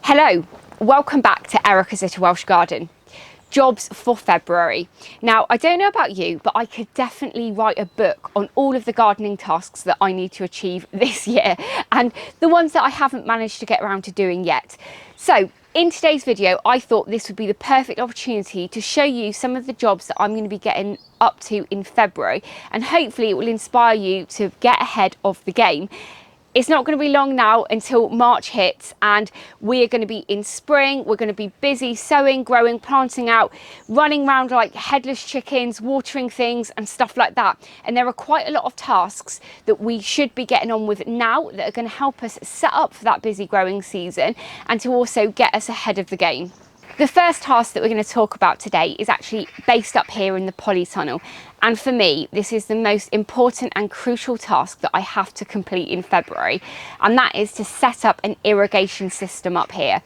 Hello, welcome back to Erica's Little Welsh Garden. Jobs for February. Now, I don't know about you, but I could definitely write a book on all of the gardening tasks that I need to achieve this year and the ones that I haven't managed to get around to doing yet. So in today's video, I thought this would be the perfect opportunity to show you some of the jobs that I'm going to be getting up to in February, and hopefully it will inspire you to get ahead of the game. It's not going to be long now until March hits, and we're going to be in spring. We're going to be busy sowing, growing, planting out, running around like headless chickens, watering things and stuff like that. And there are quite a lot of tasks that we should be getting on with now that are going to help us set up for that busy growing season and to also get us ahead of the game. The first task that we're going to talk about today is actually based up here in the polytunnel. And for me, this is the most important and crucial task that I have to complete in February. And that is to set up an irrigation system up here.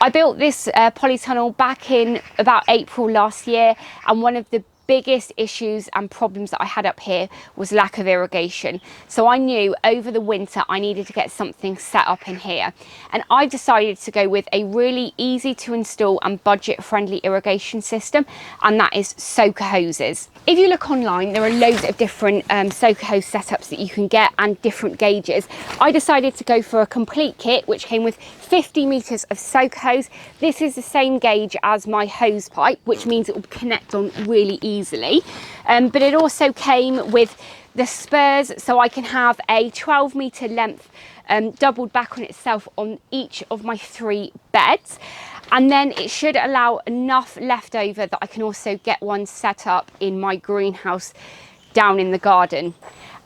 I built this polytunnel back in about April last year, and one of the biggest issues and problems that I had up here was lack of irrigation. So I knew over the winter I needed to get something set up in here, and I decided to go with a really easy to install and budget friendly irrigation system, and that is soaker hoses. If you look online, there are loads of different soaker hose setups that you can get and different gauges. I decided to go for a complete kit which came with 50 meters of soaker hose. This is the same gauge as my hose pipe, which means it will connect on really easily. But it also came with the spurs, so I can have a 12-meter length doubled back on itself on each of my 3 beds. And then it should allow enough left over that I can also get one set up in my greenhouse down in the garden.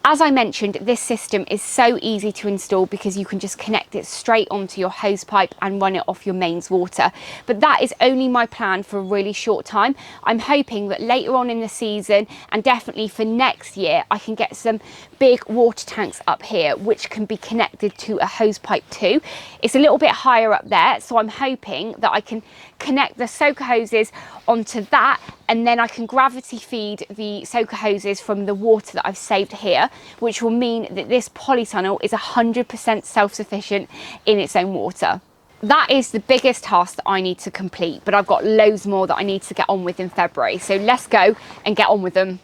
As I mentioned, this system is so easy to install because you can just connect it straight onto your hose pipe and run it off your mains water. But that is only my plan for a really short time. I'm hoping that later on in the season, and definitely for next year, I can get some big water tanks up here which can be connected to a hose pipe too. It's a little bit higher up there, so I'm hoping that I can connect the soaker hoses onto that, and then I can gravity feed the soaker hoses from the water that I've saved here, which will mean that this polytunnel is 100% self-sufficient in its own water. That is the biggest task that I need to complete, but I've got loads more that I need to get on with in February. So let's go and get on with them.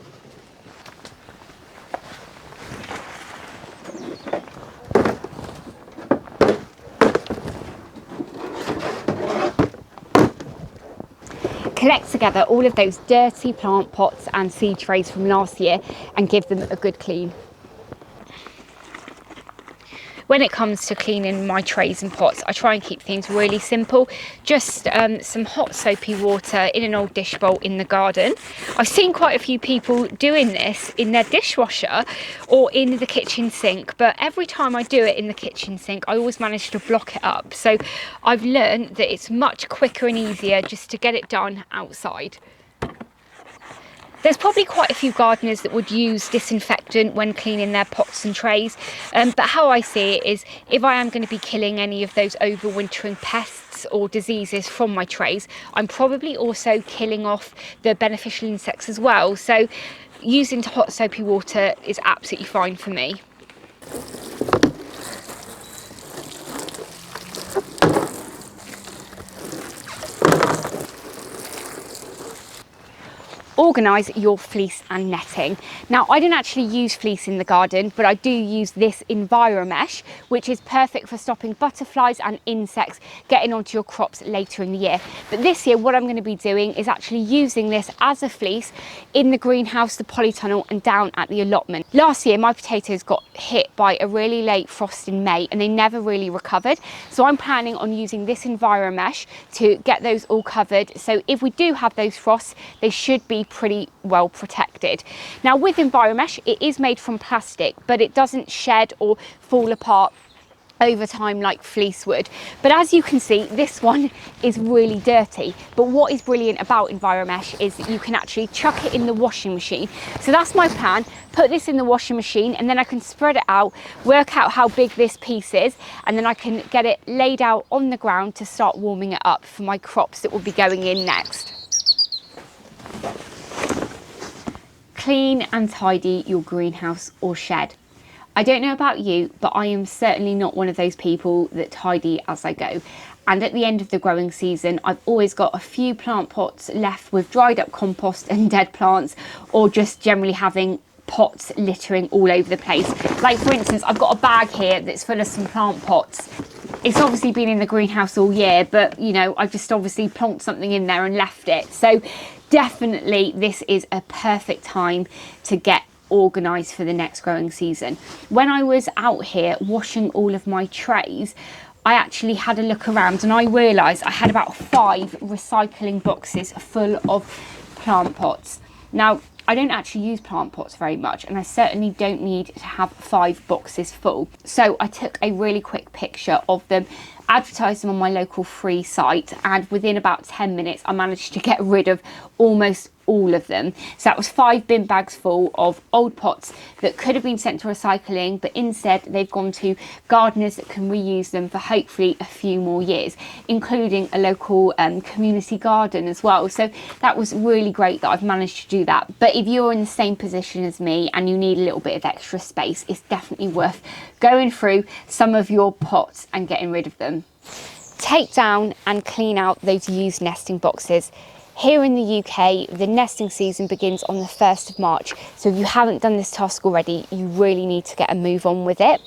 Collect together all of those dirty plant pots and seed trays from last year and give them a good clean. When it comes to cleaning my trays and pots, I try and keep things really simple. Just some hot soapy water in an old dish bowl in the garden. I've seen quite a few people doing this in their dishwasher or in the kitchen sink, but every time I do it in the kitchen sink, I always manage to block it up. So I've learned that it's much quicker and easier just to get it done outside. There's probably quite a few gardeners that would use disinfectant when cleaning their pots and trays, but how I see it is if I am going to be killing any of those overwintering pests or diseases from my trays, I'm probably also killing off the beneficial insects as well. So using hot soapy water is absolutely fine for me. Organise your fleece and netting. Now, I don't actually use fleece in the garden, but I do use this Enviromesh, which is perfect for stopping butterflies and insects getting onto your crops later in the year. But this year, what I'm going to be doing is actually using this as a fleece in the greenhouse, the polytunnel, and down at the allotment. Last year, my potatoes got hit by a really late frost in May, and they never really recovered. So I'm planning on using this Enviromesh to get those all covered. So if we do have those frosts, they should be pretty well protected. Now with Enviromesh, it is made from plastic, but it doesn't shed or fall apart over time like fleece would. But as you can see, this one is really dirty. But what is brilliant about Enviromesh is that you can actually chuck it in the washing machine. So that's my plan. Put this in the washing machine, and then I can spread it out, work out how big this piece is, and then I can get it laid out on the ground to start warming it up for my crops that will be going in next. Clean and tidy your greenhouse or shed. I don't know about you, but I am certainly not one of those people that tidy as I go. And at the end of the growing season, I've always got a few plant pots left with dried up compost and dead plants, or just generally having pots littering all over the place. Like for instance, I've got a bag here that's full of some plant pots. It's obviously been in the greenhouse all year, but you know, I just obviously plonked something in there and left it. So definitely this is a perfect time to get organised for the next growing season. When I was out here washing all of my trays, I actually had a look around and I realised I had about 5 recycling boxes full of plant pots. Now, I don't actually use plant pots very much, and I certainly don't need to have 5 boxes full. So I took a really quick picture of them, advertised them on my local free site, and within about 10 minutes I managed to get rid of almost all of them. So that was 5 bin bags full of old pots that could have been sent to recycling, but instead they've gone to gardeners that can reuse them for hopefully a few more years, including a local community garden as well. So that was really great that I've managed to do that. But if you're in the same position as me and you need a little bit of extra space, it's definitely worth going through some of your pots and getting rid of them. Take down and clean out those used nesting boxes. Here in the UK, the nesting season begins on the 1st of March. So if you haven't done this task already, you really need to get a move on with it.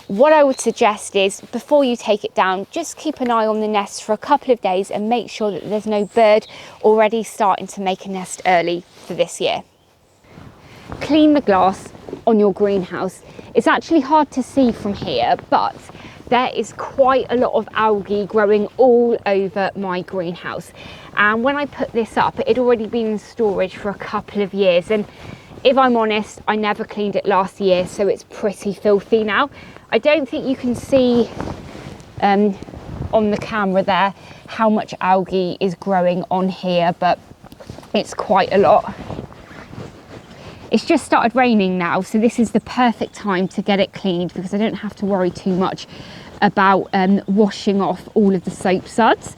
What I would suggest is, before you take it down, just keep an eye on the nest for a couple of days and make sure that there's no bird already starting to make a nest early for this year. Clean the glass on your greenhouse. It's actually hard to see from here, but there is quite a lot of algae growing all over my greenhouse. And when I put this up, it had already been in storage for a couple of years. And if I'm honest, I never cleaned it last year, so it's pretty filthy now. I don't think you can see on the camera there how much algae is growing on here, but it's quite a lot. It's just started raining now, so this is the perfect time to get it cleaned because I don't have to worry too much about washing off all of the soap suds.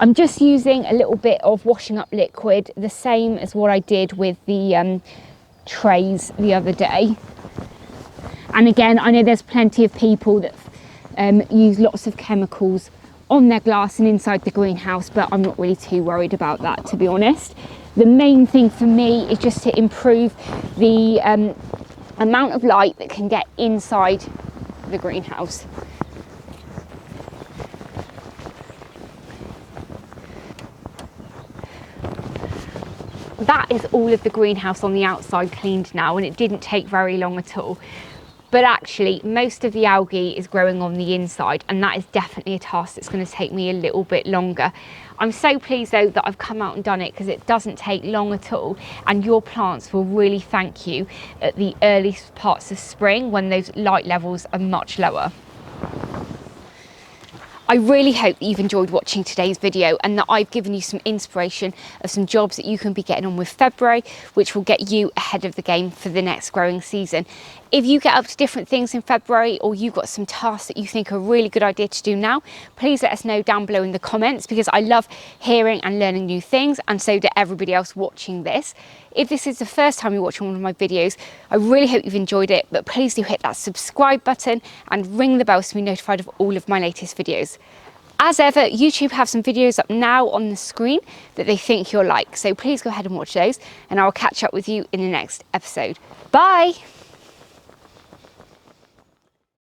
I'm just using a little bit of washing up liquid, the same as what I did with the trays the other day. And again, I know there's plenty of people that use lots of chemicals on their glass and inside the greenhouse, but I'm not really too worried about that, to be honest. The main thing for me is just to improve the amount of light that can get inside the greenhouse. That is all of the greenhouse on the outside cleaned now, and it didn't take very long at all. But actually, most of the algae is growing on the inside, and that is definitely a task that's going to take me a little bit longer. I'm so pleased though that I've come out and done it, because it doesn't take long at all, and your plants will really thank you at the earliest parts of spring when those light levels are much lower. I really hope that you've enjoyed watching today's video and that I've given you some inspiration of some jobs that you can be getting on with February, which will get you ahead of the game for the next growing season. If you get up to different things in February, or you've got some tasks that you think are a really good idea to do now, please let us know down below in the comments, because I love hearing and learning new things, and so do everybody else watching this. If this is the first time you're watching one of my videos, I really hope you've enjoyed it, but please do hit that subscribe button and ring the bell to be notified of all of my latest videos. As ever, YouTube have some videos up now on the screen that they think you'll like, so please go ahead and watch those, and I will catch up with you in the next episode. Bye!